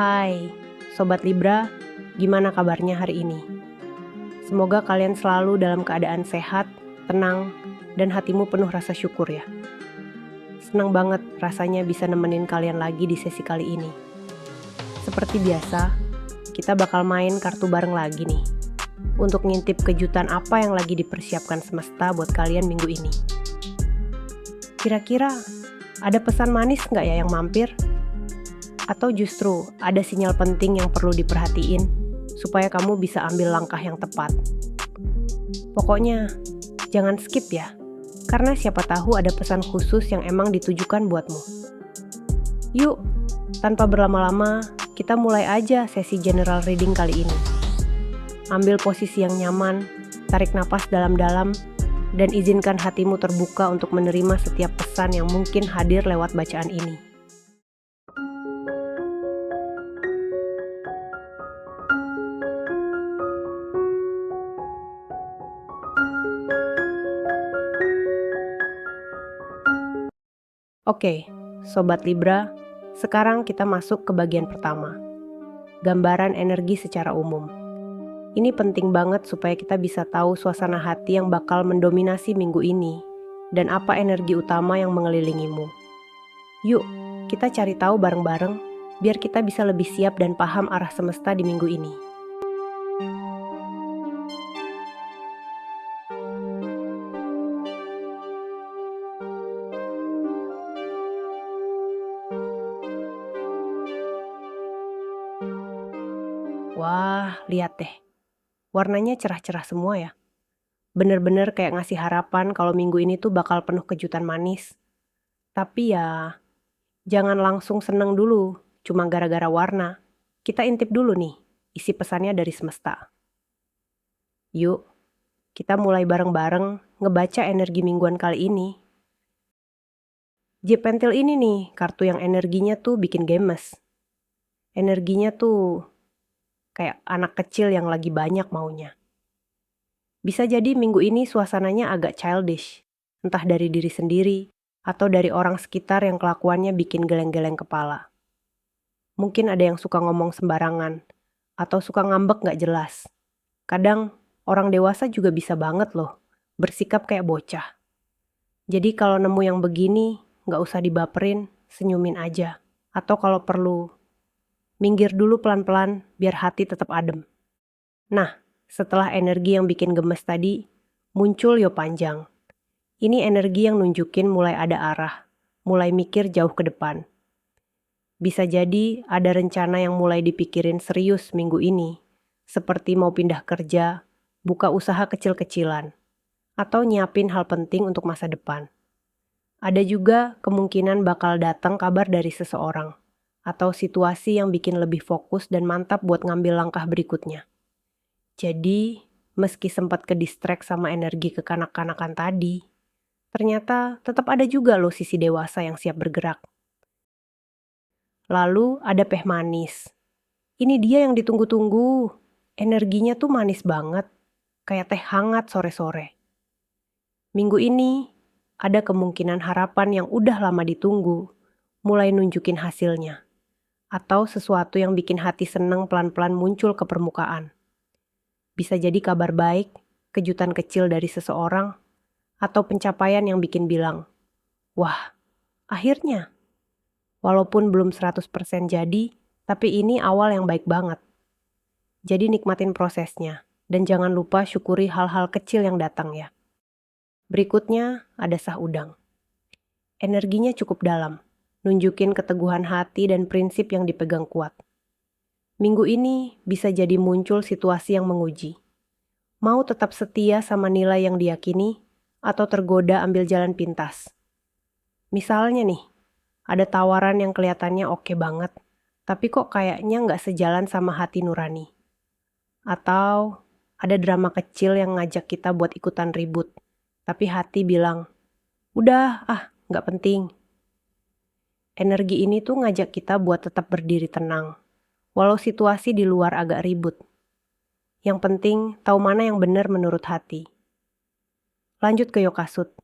Hai, Sobat Libra, gimana kabarnya hari ini? Semoga kalian selalu dalam keadaan sehat, tenang, dan hatimu penuh rasa syukur ya. Senang banget rasanya bisa nemenin kalian lagi di sesi kali ini. Seperti biasa, kita bakal main kartu bareng lagi nih, untuk ngintip kejutan apa yang lagi dipersiapkan semesta buat kalian minggu ini. Kira-kira ada pesan manis nggak ya yang mampir? Atau justru ada sinyal penting yang perlu diperhatiin supaya kamu bisa ambil langkah yang tepat. Pokoknya, jangan skip ya, karena siapa tahu ada pesan khusus yang emang ditujukan buatmu. Yuk, tanpa berlama-lama, kita mulai aja sesi general reading kali ini. Ambil posisi yang nyaman, tarik napas dalam-dalam, dan izinkan hatimu terbuka untuk menerima setiap pesan yang mungkin hadir lewat bacaan ini. Oke, Sobat Libra, sekarang kita masuk ke bagian pertama. Gambaran energi secara umum. Ini penting banget supaya kita bisa tahu suasana hati yang bakal mendominasi minggu ini dan apa energi utama yang mengelilingimu. Yuk, kita cari tahu bareng-bareng biar kita bisa lebih siap dan paham arah semesta di minggu ini. Wah, lihat deh. Warnanya cerah-cerah semua ya. Bener-bener kayak ngasih harapan kalau minggu ini tuh bakal penuh kejutan manis. Tapi ya, jangan langsung seneng dulu, cuma gara-gara warna. Kita intip dulu nih, isi pesannya dari semesta. Yuk, kita mulai bareng-bareng ngebaca energi mingguan kali ini. J-Pentil ini nih, kartu yang energinya tuh bikin gemes. Energinya tuh kayak anak kecil yang lagi banyak maunya. Bisa jadi minggu ini suasananya agak childish, entah dari diri sendiri atau dari orang sekitar yang kelakuannya bikin geleng-geleng kepala. Mungkin ada yang suka ngomong sembarangan, atau suka ngambek gak jelas. Kadang orang dewasa juga bisa banget loh, bersikap kayak bocah. Jadi kalau nemu yang begini, gak usah dibaperin, senyumin aja. Atau kalau perlu, minggir dulu pelan-pelan biar hati tetap adem. Nah, setelah energi yang bikin gemes tadi, muncul yo panjang. Ini energi yang nunjukin mulai ada arah, mulai mikir jauh ke depan. Bisa jadi ada rencana yang mulai dipikirin serius minggu ini, seperti mau pindah kerja, buka usaha kecil-kecilan, atau nyiapin hal penting untuk masa depan. Ada juga kemungkinan bakal datang kabar dari seseorang, atau situasi yang bikin lebih fokus dan mantap buat ngambil langkah berikutnya. Jadi, meski sempat ke-distract sama energi kekanak-kanakan tadi, ternyata tetap ada juga loh sisi dewasa yang siap bergerak. Lalu ada teh manis. Ini dia yang ditunggu-tunggu. Energinya tuh manis banget, kayak teh hangat sore-sore. Minggu ini, ada kemungkinan harapan yang udah lama ditunggu, mulai nunjukin hasilnya. Atau sesuatu yang bikin hati seneng pelan-pelan muncul ke permukaan. Bisa jadi kabar baik, kejutan kecil dari seseorang, atau pencapaian yang bikin bilang, wah, akhirnya. Walaupun belum 100% jadi, tapi ini awal yang baik banget. Jadi nikmatin prosesnya, dan jangan lupa syukuri hal-hal kecil yang datang ya. Berikutnya ada sah udang. Energinya cukup dalam. Nunjukin keteguhan hati dan prinsip yang dipegang kuat. Minggu ini bisa jadi muncul situasi yang menguji. Mau tetap setia sama nilai yang diyakini atau tergoda ambil jalan pintas. Misalnya nih, ada tawaran yang kelihatannya oke banget, tapi kok kayaknya nggak sejalan sama hati nurani. Atau ada drama kecil yang ngajak kita buat ikutan ribut, tapi hati bilang, udah nggak penting. Energi ini tuh ngajak kita buat tetap berdiri tenang, walau situasi di luar agak ribut. Yang penting tahu mana yang benar menurut hati. Lanjut ke Yokasut.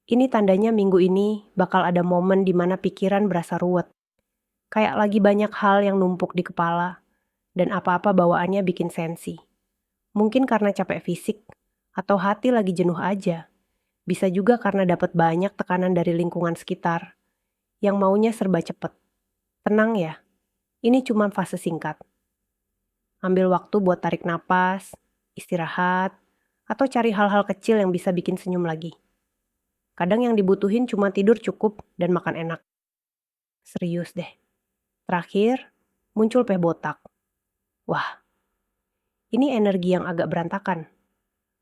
Ini tandanya minggu ini bakal ada momen di mana pikiran berasa ruwet. Kayak lagi banyak hal yang numpuk di kepala, dan apa-apa bawaannya bikin sensi. Mungkin karena capek fisik, atau hati lagi jenuh aja. Bisa juga karena dapat banyak tekanan dari lingkungan sekitar, yang maunya serba cepet. Tenang ya, ini cuma fase singkat. Ambil waktu buat tarik napas, istirahat, atau cari hal-hal kecil yang bisa bikin senyum lagi. Kadang yang dibutuhin cuma tidur cukup dan makan enak. Serius deh. Terakhir, muncul peh botak. Wah, ini energi yang agak berantakan.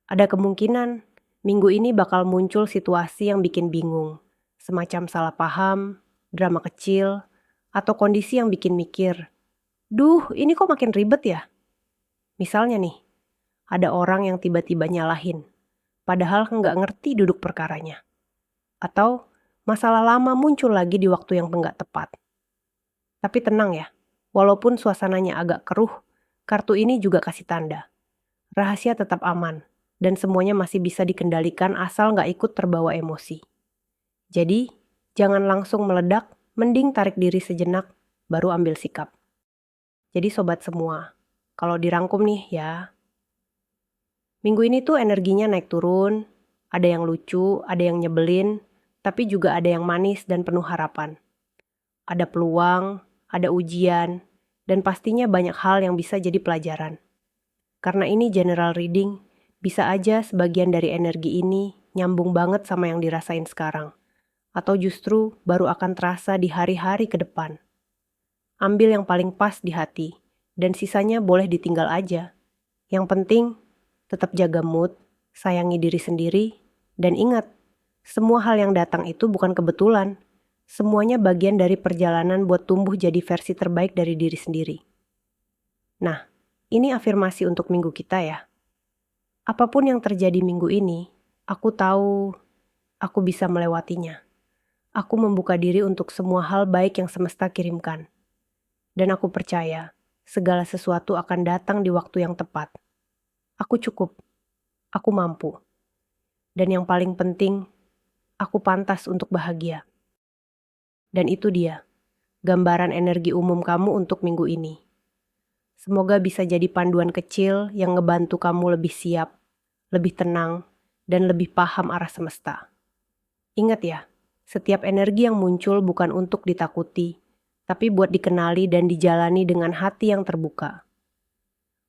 Ada kemungkinan minggu ini bakal muncul situasi yang bikin bingung. Semacam salah paham, drama kecil, atau kondisi yang bikin mikir. Duh, ini kok makin ribet ya? Misalnya nih, ada orang yang tiba-tiba nyalahin, padahal nggak ngerti duduk perkaranya. Atau masalah lama muncul lagi di waktu yang nggak tepat. Tapi tenang ya, walaupun suasananya agak keruh, kartu ini juga kasih tanda. Rahasia tetap aman, dan semuanya masih bisa dikendalikan asal nggak ikut terbawa emosi. Jadi, jangan langsung meledak, mending tarik diri sejenak, baru ambil sikap. Jadi sobat semua, kalau dirangkum nih ya, minggu ini tuh energinya naik turun, ada yang lucu, ada yang nyebelin, tapi juga ada yang manis dan penuh harapan. Ada peluang, ada ujian, dan pastinya banyak hal yang bisa jadi pelajaran. Karena ini general reading, bisa aja sebagian dari energi ini nyambung banget sama yang dirasain sekarang. Atau justru baru akan terasa di hari-hari ke depan. Ambil yang paling pas di hati, dan sisanya boleh ditinggal aja. Yang penting, tetap jaga mood, sayangi diri sendiri, dan ingat, semua hal yang datang itu bukan kebetulan. Semuanya bagian dari perjalanan buat tumbuh jadi versi terbaik dari diri sendiri. Nah, ini afirmasi untuk minggu kita ya. Apapun yang terjadi minggu ini, aku tahu aku bisa melewatinya. Aku membuka diri untuk semua hal baik yang semesta kirimkan. Dan aku percaya, segala sesuatu akan datang di waktu yang tepat. Aku cukup. Aku mampu. Dan yang paling penting, aku pantas untuk bahagia. Dan itu dia, gambaran energi umum kamu untuk minggu ini. Semoga bisa jadi panduan kecil yang ngebantu kamu lebih siap, lebih tenang, dan lebih paham arah semesta. Ingat ya, setiap energi yang muncul bukan untuk ditakuti, tapi buat dikenali dan dijalani dengan hati yang terbuka.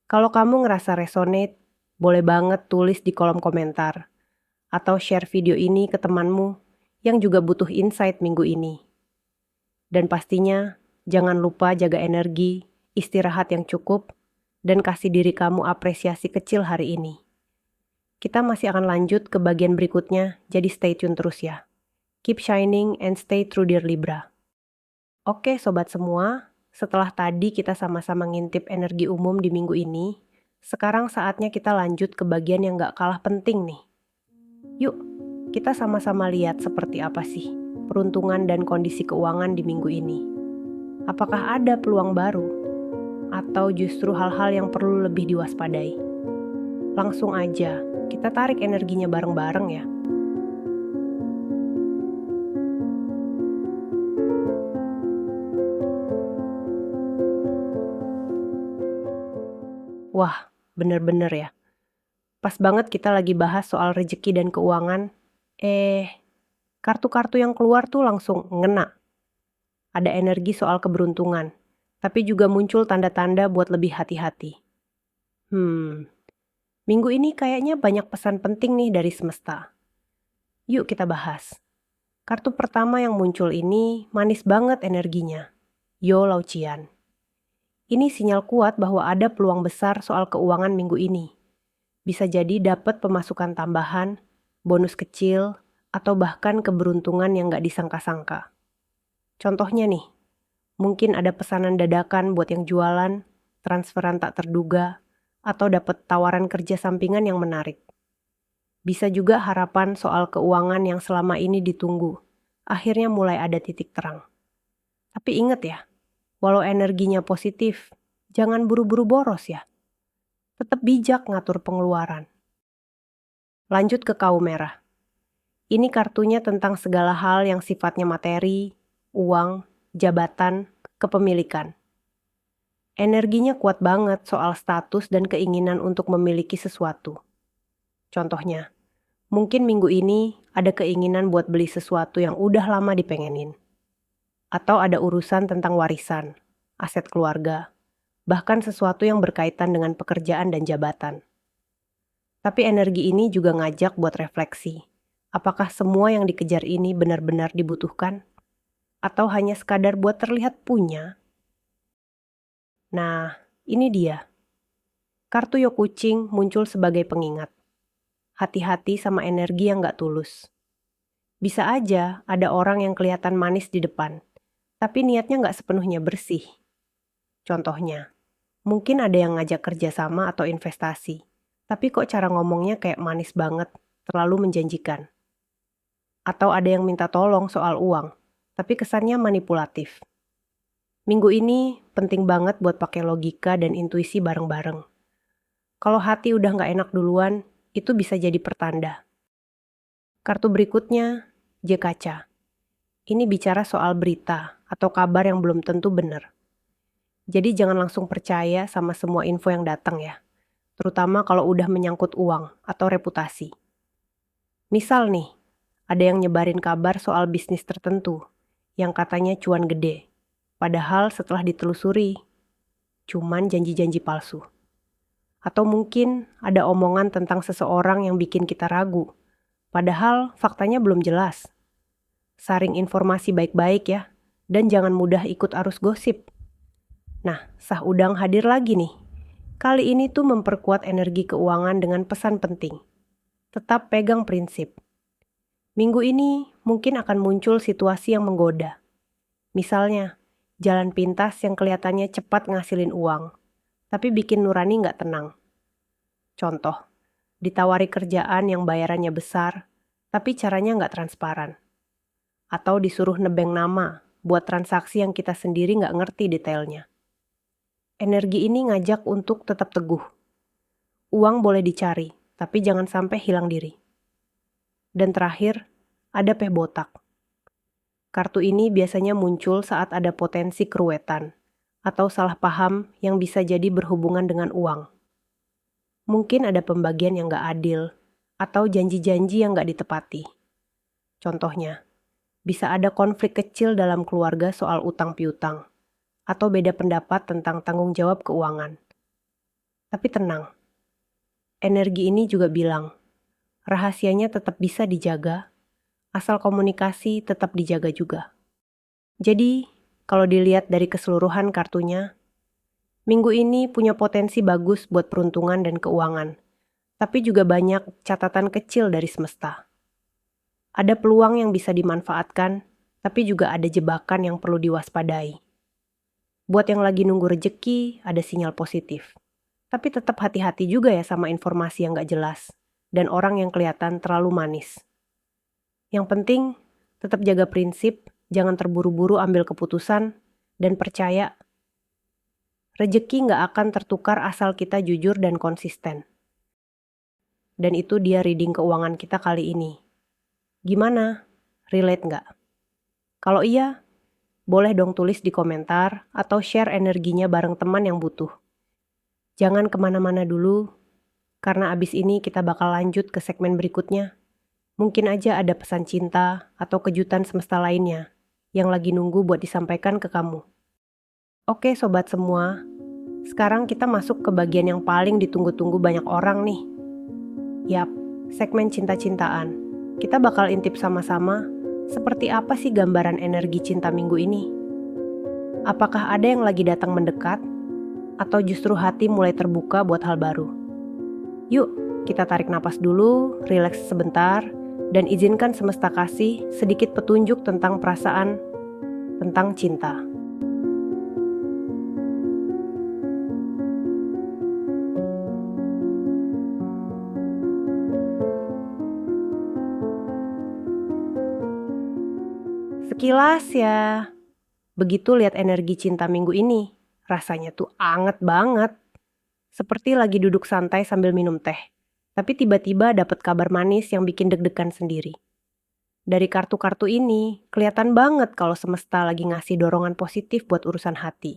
Kalau kamu ngerasa resonate, boleh banget tulis di kolom komentar, atau share video ini ke temanmu yang juga butuh insight minggu ini. Dan pastinya, jangan lupa jaga energi, istirahat yang cukup, dan kasih diri kamu apresiasi kecil hari ini. Kita masih akan lanjut ke bagian berikutnya, jadi stay tune terus ya. Keep shining and stay true dear Libra. Oke sobat semua, setelah tadi kita sama-sama ngintip energi umum di minggu ini, sekarang saatnya kita lanjut ke bagian yang gak kalah penting nih. Yuk, kita sama-sama lihat seperti apa sih peruntungan dan kondisi keuangan di minggu ini. Apakah ada peluang baru? Atau justru hal-hal yang perlu lebih diwaspadai? Langsung aja, kita tarik energinya bareng-bareng ya. Wah, bener-bener ya. Pas banget kita lagi bahas soal rejeki dan keuangan. Kartu-kartu yang keluar tuh langsung ngena. Ada energi soal keberuntungan, tapi juga muncul tanda-tanda buat lebih hati-hati. Minggu ini kayaknya banyak pesan penting nih dari semesta. Yuk kita bahas. Kartu pertama yang muncul ini manis banget energinya. Yo Laucian. Ini sinyal kuat bahwa ada peluang besar soal keuangan minggu ini. Bisa jadi dapat pemasukan tambahan, bonus kecil, atau bahkan keberuntungan yang gak disangka-sangka. Contohnya nih, mungkin ada pesanan dadakan buat yang jualan, transferan tak terduga, atau dapat tawaran kerja sampingan yang menarik. Bisa juga harapan soal keuangan yang selama ini ditunggu, akhirnya mulai ada titik terang. Tapi ingat ya, walau energinya positif, jangan buru-buru boros ya. Tetap bijak ngatur pengeluaran. Lanjut ke kau merah. Ini kartunya tentang segala hal yang sifatnya materi, uang, jabatan, kepemilikan. Energinya kuat banget soal status dan keinginan untuk memiliki sesuatu. Contohnya, mungkin minggu ini ada keinginan buat beli sesuatu yang udah lama dipengenin. Atau ada urusan tentang warisan, aset keluarga, bahkan sesuatu yang berkaitan dengan pekerjaan dan jabatan. Tapi energi ini juga ngajak buat refleksi. Apakah semua yang dikejar ini benar-benar dibutuhkan? Atau hanya sekadar buat terlihat punya? Nah, ini dia. Kartu Yo Kucing muncul sebagai pengingat. Hati-hati sama energi yang gak tulus. Bisa aja ada orang yang kelihatan manis di depan, tapi niatnya gak sepenuhnya bersih. Contohnya, mungkin ada yang ngajak kerjasama atau investasi, tapi kok cara ngomongnya kayak manis banget, terlalu menjanjikan. Atau ada yang minta tolong soal uang, tapi kesannya manipulatif. Minggu ini penting banget buat pakai logika dan intuisi bareng-bareng. Kalau hati udah gak enak duluan, itu bisa jadi pertanda. Kartu berikutnya, J Kaca. Ini bicara soal berita atau kabar yang belum tentu benar. Jadi jangan langsung percaya sama semua info yang datang ya, terutama kalau udah menyangkut uang atau reputasi. Misal nih, ada yang nyebarin kabar soal bisnis tertentu yang katanya cuan gede, padahal setelah ditelusuri, cuman janji-janji palsu. Atau mungkin ada omongan tentang seseorang yang bikin kita ragu, padahal faktanya belum jelas. Saring informasi baik-baik ya, dan jangan mudah ikut arus gosip. Nah, Sah Udang hadir lagi nih. Kali ini tuh memperkuat energi keuangan dengan pesan penting. Tetap pegang prinsip. Minggu ini mungkin akan muncul situasi yang menggoda. Misalnya, jalan pintas yang kelihatannya cepat ngasilin uang, tapi bikin nurani nggak tenang. Contoh, ditawari kerjaan yang bayarannya besar, tapi caranya nggak transparan. Atau disuruh nebeng nama buat transaksi yang kita sendiri nggak ngerti detailnya. Energi ini ngajak untuk tetap teguh. Uang boleh dicari, tapi jangan sampai hilang diri. Dan terakhir, ada peh botak. Kartu ini biasanya muncul saat ada potensi keruwetan atau salah paham yang bisa jadi berhubungan dengan uang. Mungkin ada pembagian yang gak adil atau janji-janji yang gak ditepati. Contohnya, bisa ada konflik kecil dalam keluarga soal utang piutang atau beda pendapat tentang tanggung jawab keuangan. Tapi tenang, energi ini juga bilang, rahasianya tetap bisa dijaga, asal komunikasi tetap dijaga juga. Jadi, kalau dilihat dari keseluruhan kartunya, minggu ini punya potensi bagus buat peruntungan dan keuangan, tapi juga banyak catatan kecil dari semesta. Ada peluang yang bisa dimanfaatkan, tapi juga ada jebakan yang perlu diwaspadai. Buat yang lagi nunggu rejeki, ada sinyal positif. Tapi tetap hati-hati juga ya sama informasi yang gak jelas, dan orang yang kelihatan terlalu manis. Yang penting, tetap jaga prinsip, jangan terburu-buru ambil keputusan, dan percaya rejeki gak akan tertukar asal kita jujur dan konsisten. Dan itu dia reading keuangan kita kali ini. Gimana? Relate gak? Kalau iya, boleh dong tulis di komentar atau share energinya bareng teman yang butuh. Jangan kemana-mana dulu, karena abis ini kita bakal lanjut ke segmen berikutnya. Mungkin aja ada pesan cinta atau kejutan semesta lainnya yang lagi nunggu buat disampaikan ke kamu. Oke sobat semua, sekarang kita masuk ke bagian yang paling ditunggu-tunggu banyak orang nih. Yap, segmen cinta-cintaan. Kita bakal intip sama-sama seperti apa sih gambaran energi cinta minggu ini. Apakah ada yang lagi datang mendekat? Atau justru hati mulai terbuka buat hal baru? Yuk, kita tarik napas dulu, rileks sebentar, dan izinkan semesta kasih sedikit petunjuk tentang perasaan, tentang cinta. Sekilas ya, begitu lihat energi cinta minggu ini, rasanya tuh anget banget. Seperti lagi duduk santai sambil minum teh, tapi tiba-tiba dapat kabar manis yang bikin deg-degan sendiri. Dari kartu-kartu ini, kelihatan banget kalau semesta lagi ngasih dorongan positif buat urusan hati.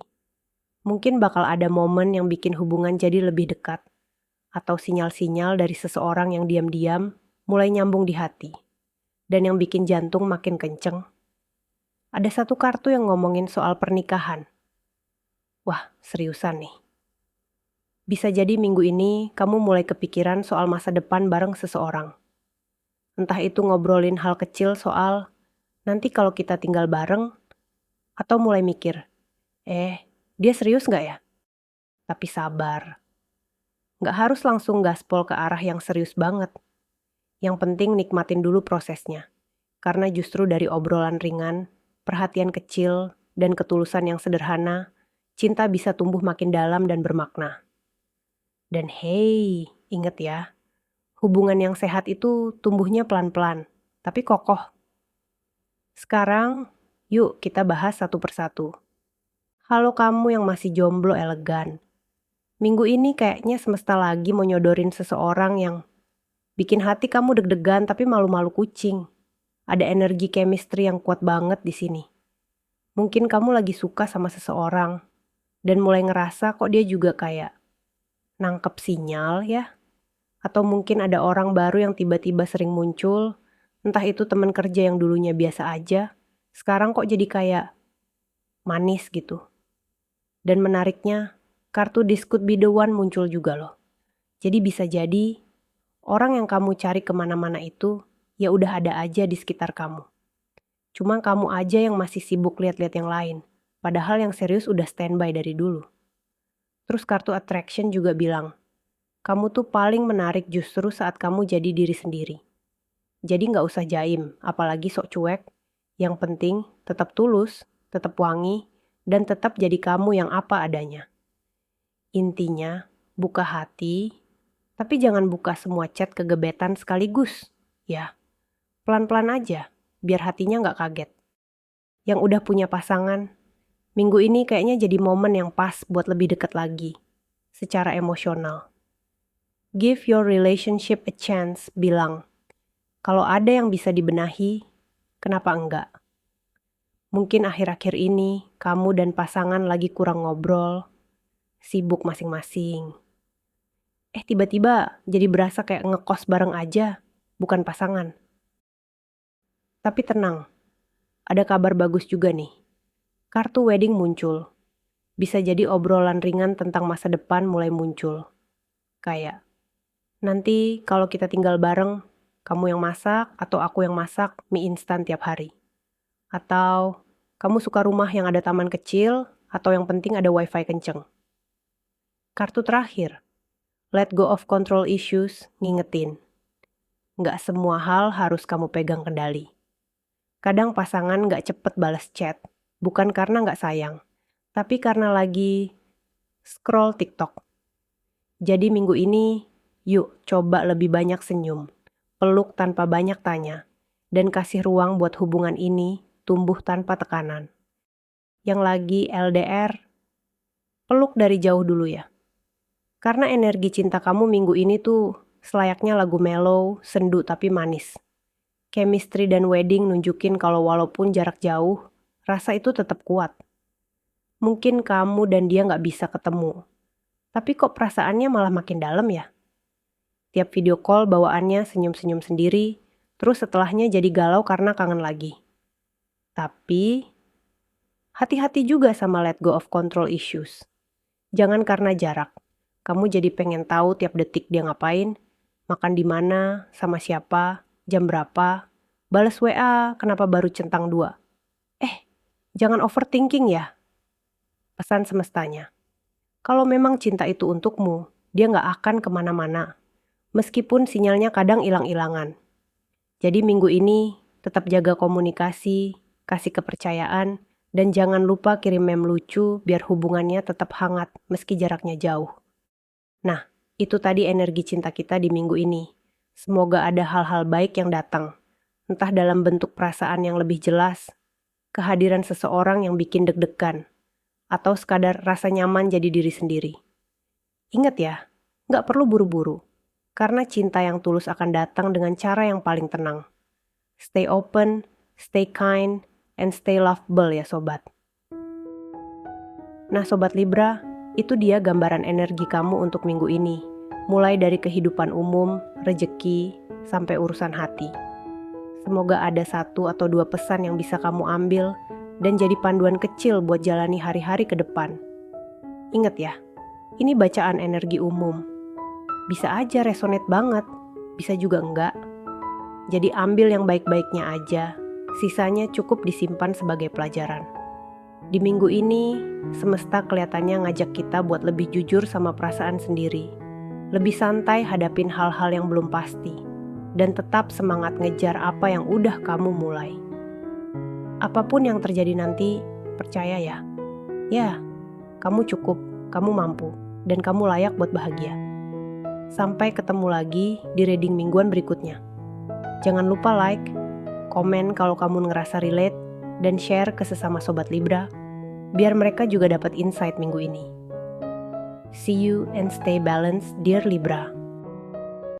Mungkin bakal ada momen yang bikin hubungan jadi lebih dekat, atau sinyal-sinyal dari seseorang yang diam-diam mulai nyambung di hati, dan yang bikin jantung makin kenceng. Ada satu kartu yang ngomongin soal pernikahan. Wah, seriusan nih. Bisa jadi minggu ini kamu mulai kepikiran soal masa depan bareng seseorang. Entah itu ngobrolin hal kecil soal nanti kalau kita tinggal bareng, atau mulai mikir, dia serius nggak ya? Tapi sabar, nggak harus langsung gaspol ke arah yang serius banget. Yang penting nikmatin dulu prosesnya, karena justru dari obrolan ringan, perhatian kecil, dan ketulusan yang sederhana, cinta bisa tumbuh makin dalam dan bermakna. Dan hey, inget ya, hubungan yang sehat itu tumbuhnya pelan-pelan, tapi kokoh. Sekarang, yuk kita bahas satu persatu. Halo kamu yang masih jomblo elegan. Minggu ini kayaknya semesta lagi mau nyodorin seseorang yang bikin hati kamu deg-degan tapi malu-malu kucing. Ada energi chemistry yang kuat banget di sini. Mungkin kamu lagi suka sama seseorang dan mulai ngerasa kok dia juga kayak nangkep sinyal ya. Atau mungkin ada orang baru yang tiba-tiba sering muncul, entah itu teman kerja yang dulunya biasa aja, sekarang kok jadi kayak manis gitu. Dan menariknya, kartu This Could Be The One muncul juga loh. Jadi bisa jadi, orang yang kamu cari kemana-mana itu, ya udah ada aja di sekitar kamu. Cuma kamu aja yang masih sibuk lihat-lihat yang lain, padahal yang serius udah standby dari dulu. Terus kartu Attraction juga bilang, kamu tuh paling menarik justru saat kamu jadi diri sendiri. Jadi nggak usah jaim, apalagi sok cuek. Yang penting tetap tulus, tetap wangi, dan tetap jadi kamu yang apa adanya. Intinya, buka hati, tapi jangan buka semua chat kegebetan sekaligus. Ya, pelan-pelan aja, biar hatinya nggak kaget. Yang udah punya pasangan, minggu ini kayaknya jadi momen yang pas buat lebih dekat lagi, secara emosional. Give your relationship a chance, bilang. Kalau ada yang bisa dibenahi, kenapa enggak? Mungkin akhir-akhir ini kamu dan pasangan lagi kurang ngobrol, sibuk masing-masing. Tiba-tiba jadi berasa kayak ngekos bareng aja, bukan pasangan. Tapi tenang, ada kabar bagus juga nih. Kartu wedding muncul. Bisa jadi obrolan ringan tentang masa depan mulai muncul. Kayak, nanti kalau kita tinggal bareng, kamu yang masak atau aku yang masak mie instan tiap hari. Atau kamu suka rumah yang ada taman kecil atau yang penting ada wifi kenceng. Kartu terakhir, let go of control issues, ngingetin. Nggak semua hal harus kamu pegang kendali. Kadang pasangan nggak cepet balas chat, bukan karena nggak sayang, tapi karena lagi scroll TikTok. Jadi minggu ini, yuk coba lebih banyak senyum, peluk tanpa banyak tanya, dan kasih ruang buat hubungan ini tumbuh tanpa tekanan. Yang lagi LDR, peluk dari jauh dulu ya. Karena energi cinta kamu minggu ini tuh selayaknya lagu mellow, sendu tapi manis. Chemistry dan wedding nunjukin kalau walaupun jarak jauh, rasa itu tetap kuat. Mungkin kamu dan dia nggak bisa ketemu, tapi kok perasaannya malah makin dalam ya? Tiap video call bawaannya senyum-senyum sendiri, terus setelahnya jadi galau karena kangen lagi. Tapi, hati-hati juga sama let go of control issues. Jangan karena jarak, kamu jadi pengen tahu tiap detik dia ngapain, makan di mana, sama siapa, jam berapa, balas WA, kenapa baru centang 2. Jangan overthinking ya. Pesan semestanya. Kalau memang cinta itu untukmu, dia nggak akan kemana-mana. Meskipun sinyalnya kadang hilang-hilangan. Jadi minggu ini tetap jaga komunikasi, kasih kepercayaan, dan jangan lupa kirim meme lucu biar hubungannya tetap hangat meski jaraknya jauh. Nah, itu tadi energi cinta kita di minggu ini. Semoga ada hal-hal baik yang datang, entah dalam bentuk perasaan yang lebih jelas, kehadiran seseorang yang bikin deg-degan, atau sekadar rasa nyaman jadi diri sendiri. Ingat ya, nggak perlu buru-buru, karena cinta yang tulus akan datang dengan cara yang paling tenang. Stay open, stay kind, and stay lovable ya sobat. Nah sobat Libra, itu dia gambaran energi kamu untuk minggu ini. Mulai dari kehidupan umum, rejeki, sampai urusan hati. Semoga ada 1 atau 2 pesan yang bisa kamu ambil dan jadi panduan kecil buat jalani hari-hari ke depan. Ingat ya, ini bacaan energi umum. Bisa aja resonate banget, bisa juga enggak. Jadi ambil yang baik-baiknya aja, sisanya cukup disimpan sebagai pelajaran. Di minggu ini, semesta kelihatannya ngajak kita buat lebih jujur sama perasaan sendiri. Lebih santai hadapin hal-hal yang belum pasti. Dan tetap semangat ngejar apa yang udah kamu mulai. Apapun yang terjadi nanti, percaya ya. Ya, kamu cukup, kamu mampu, dan kamu layak buat bahagia. Sampai ketemu lagi di reading mingguan berikutnya. Jangan lupa like, komen kalau kamu ngerasa relate, dan share ke sesama Sobat Libra, biar mereka juga dapat insight minggu ini. See you and stay balanced, dear Libra.